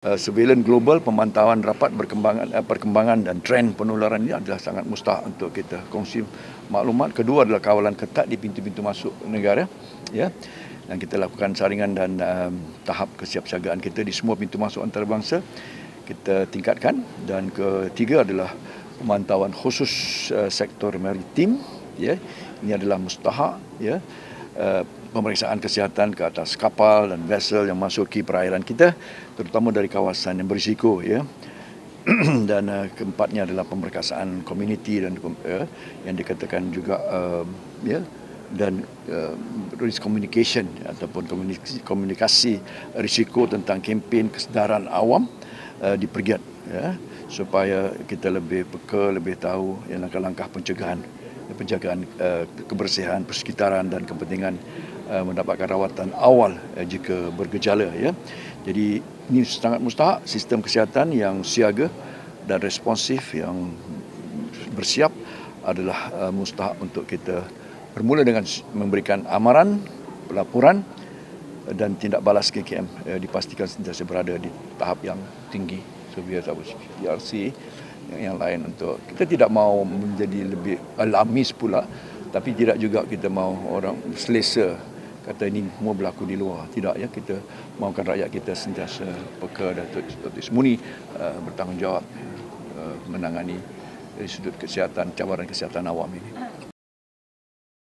Surveillance global, pemantauan rapat perkembangan dan trend penularan ini adalah sangat mustahak untuk kita kongsi maklumat. Kedua adalah kawalan ketat di pintu-pintu masuk negara, ya. Dan kita lakukan saringan dan tahap kesiapsiagaan kita di semua pintu masuk antarabangsa kita tingkatkan. Dan ketiga adalah pemantauan khusus sektor maritim, ya. Ini adalah mustahak, ya. Pemeriksaan kesihatan ke atas kapal dan vessel yang masuki perairan kita, terutama dari kawasan yang berisiko, ya. Dan keempatnya adalah pemberkasaan komuniti dan yang dikatakan juga ya, dan risk communication ataupun komunikasi risiko tentang kempen kesedaran awam dipergiat, ya, supaya kita lebih peka, lebih tahu yang langkah-langkah pencegahan, penjagaan kebersihan persekitaran dan kepentingan mendapatkan rawatan awal jika bergejala, ya. Jadi ini sangat mustahak sistem kesihatan yang siaga dan responsif yang bersiap adalah mustahak untuk kita bermula dengan memberikan amaran, pelaporan dan tindak balas KKM dipastikan sentiasa berada di tahap yang tinggi. So biasa PRC yang lain untuk kita tidak mahu menjadi lebih alamis pula, tapi tidak juga kita mahu orang selesa kata ini semua berlaku di luar. Tidak, ya, kita mahukan rakyat kita sentiasa peka dan semuni bertanggungjawab menangani dari sudut kesihatan, cabaran kesihatan awam ini.